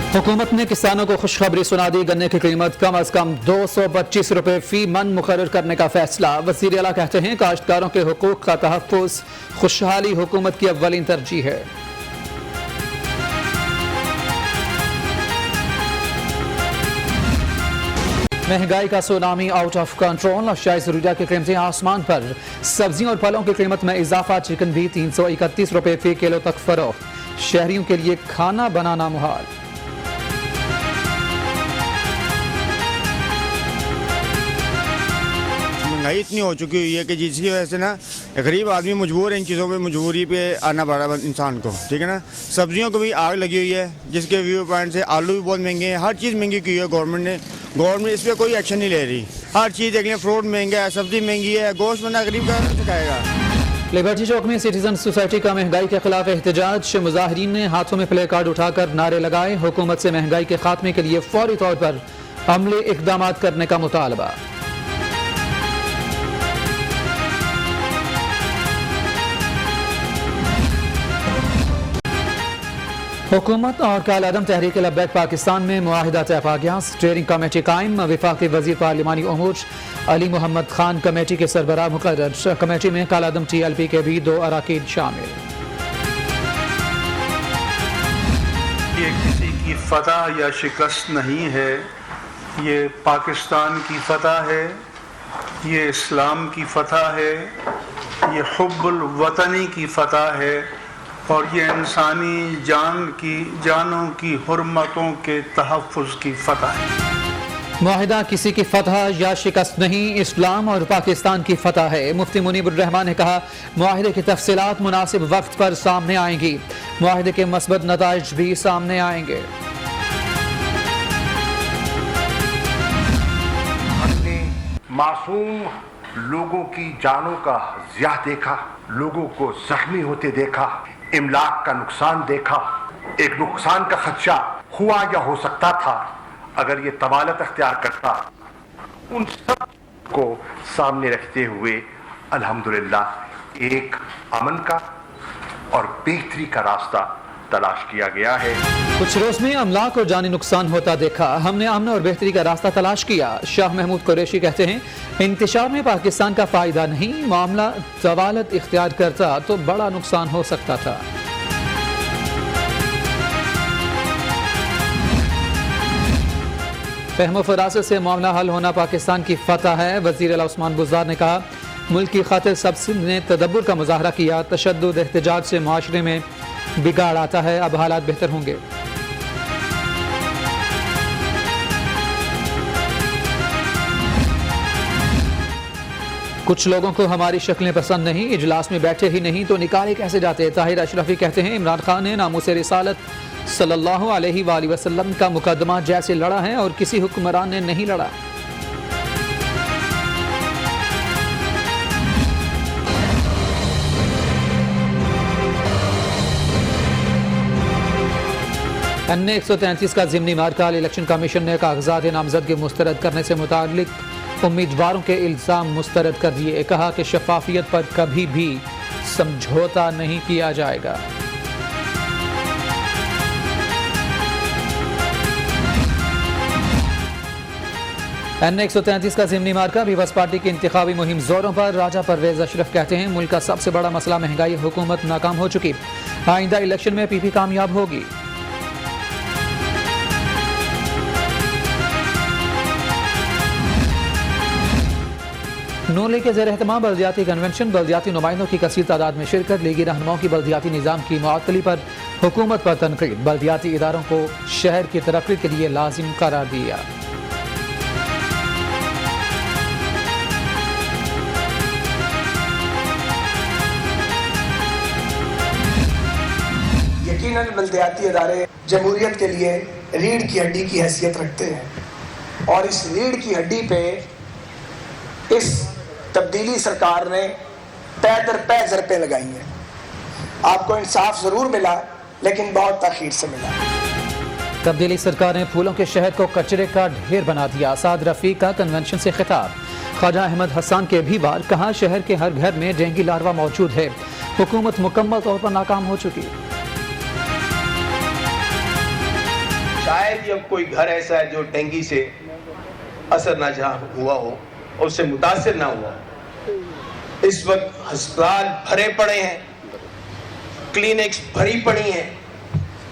हुकूमत ने किसानों को खुशखबरी सुना दी। गन्ने की कीमत कम अज कम 225 रुपए फी मन मुकर्रर करने का फैसला। वज़ीर आला कहते हैं काश्तकारों के हुकूक का तहफ़्फ़ुज़ खुशहाली हुकूमत की अव्वलीन तरजीह है। महंगाई का सुनामी आउट ऑफ कंट्रोल। अशियाई ज़रूरियात की कीमतें आसमान पर। सब्जियों और फलों की कीमत में इजाफा। चिकन भी 331 रुपए फी किलो तक फरोख्त। शहरियों के लिए खाना बनाना मुहाल। महंगाई इतनी हो चुकी हुई है कि जिसकी वजह से ना गरीब आदमी मजबूर है इन चीज़ों पे, मजबूरी पे आना पड़ रहा है इंसान को। ठीक है ना, सब्जियों को भी आग लगी हुई है जिसके व्यू पॉइंट से आलू भी बहुत महंगे हैं। हर चीज़ महंगी की है गवर्नमेंट इस पर कोई एक्शन नहीं ले रही। हर चीज़ देख लें, फ्रूट महंगा है, सब्जी महंगी है, गोश्त बंदा गरीब का चुकाएगा। लिबर्टी चौक में सिटीजन सोसाइटी का महंगाई के खिलाफ एहतजाज। मुजाहिरीन ने हाथों में प्ले कार्ड उठाकर नारे लगाए। हुकूमत से महंगाई के खात्मे के लिए फौरी तौर पर अमली इकदाम करने का मुतालबा। हुकूमत और कालादम तहरीक लब्बैक पाकिस्तान में मुआहिदा तय पा गया। स्टीयरिंग कमेटी कायम। वफाकी वजीर पार्लिमानी उमूर अली मोहम्मद खान कमेटी के सरबराह मुकर्रर। कमेटी में कालादम TLP के भी 2 अराकीन शामिल। ये किसी की फतह या शिकस्त नहीं है, ये पाकिस्तान की फतह है, ये इस्लाम की फतह है, ये हुब्बुल वतनी की फतह है और ये इंसानी जानों की हुर्मतों के तहफ़्फ़ुज़ की फतह है। मुआहिदा किसी की फतह या शिकस्त नहीं, इस्लाम और पाकिस्तान की फतह है। मुफ्ती मुनीबुर रहमान ने कहा मुआहिदे की तफसीलात मुनासिब वक्त पर सामने आएंगी। मुआहिदे के मस्बत नताइज भी सामने आएंगे। हमने मासूम लोगों की जानों का ज़िया देखा, लोगों को जख्मी होते देखा, इमलाक का नुकसान देखा। एक नुकसान का खदशा हुआ या हो सकता था अगर ये तवालत अख्तियार करता। उन सब को सामने रखते हुए अल्हम्दुलिल्लाह एक अमन का और बेहतरी का रास्ता तलाश किया गया है। कुछ रोज में अमलाक और जानी नुकसान होता देखा, हमने अमन और बेहतरी का रास्ता तलाश किया। शाह महमूद कुरैशी कहते हैं इंतशार में पाकिस्तान का फायदा नहीं, मामला तवालत इख्तियार करता तो बड़ा नुकसान हो सकता था। फहम फरासत से मामला हल होना पाकिस्तान की फतह है। वज़ीर आला उस्मान बुज़दार ने कहा मुल्क की खातिर सबने तदब्बुर का मुजाहरा किया। तशद्दुद एहतजाज से माशरे में बिगाड़ आता है, अब हालात बेहतर होंगे। कुछ लोगों को हमारी शक्लें पसंद नहीं, इजलास में बैठे ही नहीं तो निकाले कैसे जाते। ताहिर अशरफी कहते हैं इमरान खान ने नामूस रिसालत सल्लल्लाहु अलैहि वसल्लम का मुकदमा जैसे लड़ा है और किसी हुक्मरान ने नहीं लड़ा। अन्य 133 का ज़िमनी मार्का। इलेक्शन कमीशन ने कागजात नामजदगी मुस्तरद करने से मुताल्लिक उम्मीदवारों के इल्ज़ाम मुस्तरद कर दिए। कहा कि शफाफियत पर कभी भी समझौता नहीं किया जाएगा। अन्य 133 का ज़िमनी मार्का। पीपल्स पार्टी की इंतखाबी मुहिम जोरों पर। राजा परवेज अशरफ कहते हैं मुल्क का सबसे बड़ा मसला महंगाई, हुकूमत नाकाम हो चुकी, आइंदा इलेक्शन में PP कामयाब होगी। नून लीग के ज़ेर एहतमाम बल्दियाती कन्वेंशन। बल्दियाती नुमाइंदों की कसीर तादाद में शिरकत। लीगी रहनुमाओं की बल्दियाती निज़ाम की मुअत्तली पर हुकूमत पर तनकीद। बल्दियाती इदारों को शहर की तरक्की के लिए लाजिम करार दिया। यकीनन बल्दियाती इदारे जमहूरियत के लिए रीढ़ की हड्डी की हैसियत रखते हैं और इस रीढ़ की हड्डी पे इस तब्दीली सरकार ने पै दर पै ज़रपें लगाई हैं। आपको इंसाफ ज़रूर मिला लेकिन बहुत ताख़ीर से मिला। तब्दीली सरकार ने फूलों के शहर को कचरे का ढेर बना दिया। साद रफ़ीक का कन्वेंशन से खिताब। ख्वाजा अहमद हसन के भी बार। कहा शहर के हर घर में डेंगू लार्वा मौजूद है, हुकूमत मुकम्मल तौर पर नाकाम हो चुकी। शायद ही अब कोई घर ऐसा है जो डेंगू से असर ना जहाँ हुआ हो और उससे मुतासर ना हुआ हो। इस वक्त अस्पताल भरे पड़े हैं, क्लिनिक्स भरी पड़ी हैं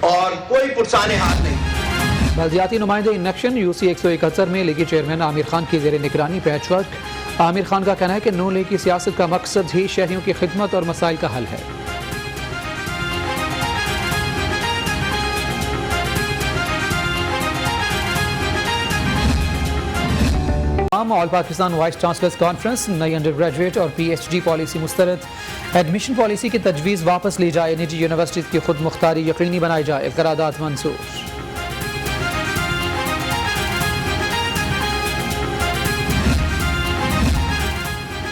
और कोई पुरसाने हाथ नहीं। बल्दियाती नुमाइंदे इलेक्शन यूसी 171 में लीगी चेयरमैन आमिर खान की ज़ेर निगरानी पैचवर्क। आमिर खान का कहना है कि नून लीग की सियासत का मकसद ही शहरियों की खिदमत और मसाइल का हल है। All Pakistan vice chancellors conference, नई अंडर ग्रेजुएट और PhD पॉलिसी मुस्तरद। एडमिशन पॉलिसी की तजवीज़ वापस ली जाए, निजी यूनिवर्सिटीज़ की खुद मुख्तारी यकीनी बनाई जाए, करारदाद मंजूर।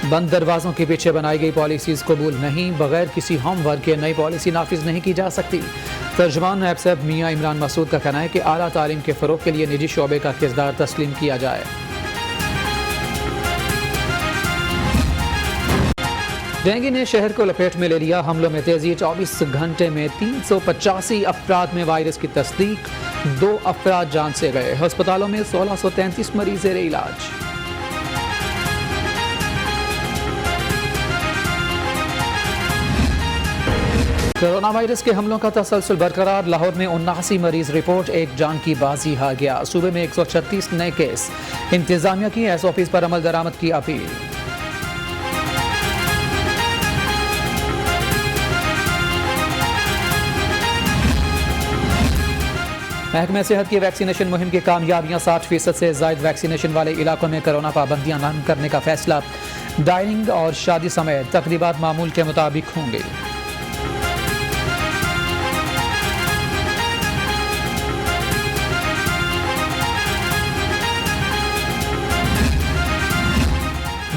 बंद दरवाज़ों के पीछे बनाई गई पॉलिसीज़ कबूल नहीं, बगैर किसी होमवर्क के नई पॉलिसी नाफिज नहीं की जा सकती। तर्जमान नायब साहब मियाँ इमरान मसूद का कहना है कि आला तालीम के फ़रोग़ के लिए निजी शोबे का किरदार तस्लीम किया जाए। डेंगू ने शहर को लपेट में ले लिया, हमलों में तेजी। 24 घंटे में 385 अफराद में वायरस की तस्दीक, 2 अफराद जान से गए। अस्पतालों में 1633 मरीज ज़ेर इलाज। कोरोना वायरस के हमलों का तसलसल बरकरार, लाहौर में 79 मरीज रिपोर्ट, 1 जान की बाजी हार गया। सूबे में 136 नए केस। इंतजामिया की SOPs पर अमल दरामद की अपील। महकमे सेहत की वैक्सीनेशन मुहिम की कामयाबियां, 60% से ज़ायद वैक्सीनेशन वाले इलाकों में कोरोना पाबंदियां न करने का फैसला। डाइनिंग और शादी समेत तकरीबात मामूल के मुताबिक होंगे।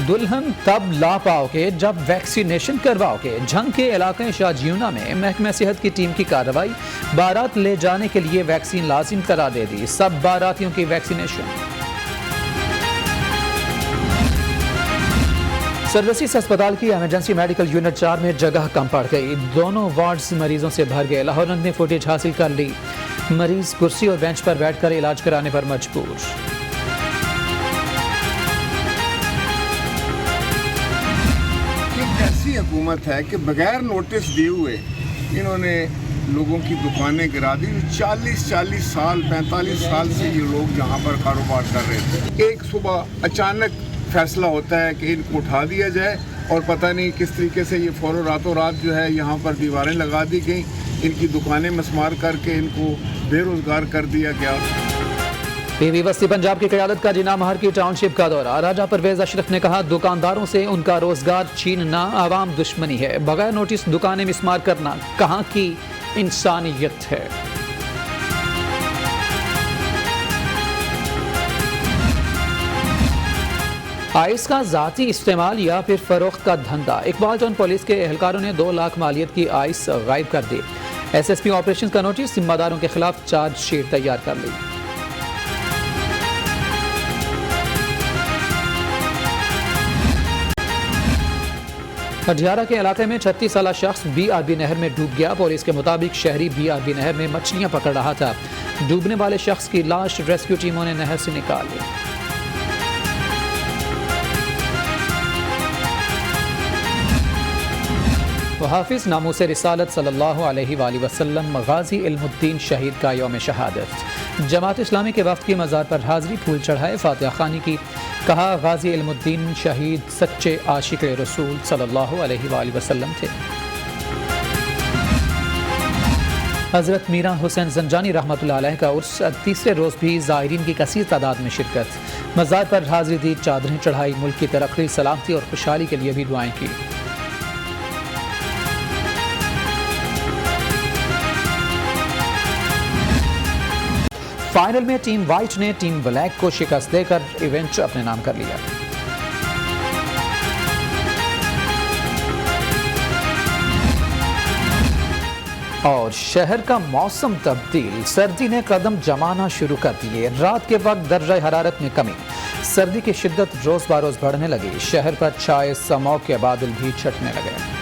दुल्हन तब ला पाओगे जब वैक्सीनेशन करवाओगे। झंग के इलाके शाहजियूना में महकमा सेहत की टीम की कार्रवाई, बारात ले जाने के लिए वैक्सीन लाजिम करा दे दी, सब बारातियों की वैक्सीनेशन। सर्विसेज अस्पताल की इमरजेंसी मेडिकल यूनिट 4 में जगह कम पड़ गई, दोनों वार्ड्स मरीजों से भर गए। लाहौर ने फुटेज हासिल कर ली, मरीज कुर्सी और बेंच पर बैठकर इलाज कराने पर मजबूर। ऐसी हुकूमत है कि बगैर नोटिस दिए हुए इन्होंने लोगों की दुकानें गिरा दी। 40 साल 45 साल से ये लोग यहाँ पर कारोबार कर रहे थे। एक सुबह अचानक फैसला होता है कि इनको उठा दिया जाए और पता नहीं किस तरीके से ये फौरन रातों रात जो है यहाँ पर दीवारें लगा दी गई, इनकी दुकानें मस्मार करके इनको बेरोजगार कर दिया गया। पीवी वस्ती पंजाब की क़यादत का जिना महर की टाउनशिप का दौरा। राजा परवेज अशरफ ने कहा, दुकानदारों से उनका रोजगार छीनना आवाम दुश्मनी है, बगैर नोटिस दुकानें मिस्मार करना कहाँ की इंसानियत है। आइस का जाती इस्तेमाल या फिर फरोख्त का धंधा। इकबाल टाउन पुलिस के एहलकारों ने 2 लाख मालियत की आइस गायब कर दी। SSP ऑपरेशन का नोटिस, जिम्मेदारों के खिलाफ चार्जशीट तैयार कर ली। हटियारा के इलाके में 36 साला शख्स BRB नहर में डूब गया। पुलिस के मुताबिक शहरी BRB नहर में मछलियां पकड़ रहा था। डूबने वाले शख्स की लाश रेस्क्यू टीमों ने नहर से निकाल ली। हाफिज नामूस रिसालत सल्लल्लाहु अलैहि वसल्लम गाजी इल्मुद्दीन शहीद का यौम शहादत। जमात इस्लामी के वफ्द की मज़ार पर हाज़री, फूल चढ़ाए, फातिहा खानी की। कहा, गाजी इल्मुद्दीन शहीद सच्चे आशिक रसूल सल्लल्लाहु अलैहि वसल्लम थे। हज़रत मीरा हुसैन ज़ंजानी रहमतुल्लाह अलैह का उर्स, तीसरे रोज़ भी ज़ायरीन की कसीर तादाद में शिरकत। मज़ार पर हाज़री दी, चादरें चढ़ाई, मुल्क की तरक्की, सलामती और खुशहाली के लिए भी दुआएं की। फाइनल में टीम वाइट ने टीम ब्लैक को शिकस्त देकर इवेंट अपने नाम कर लिया। और शहर का मौसम तब्दील, सर्दी ने कदम जमाना शुरू कर दिए। रात के वक्त दर्जा हरारत में कमी, सर्दी की शिद्दत रोज बरोज बढ़ने लगी। शहर पर छाए स्मॉग के बादल भी छटने लगे।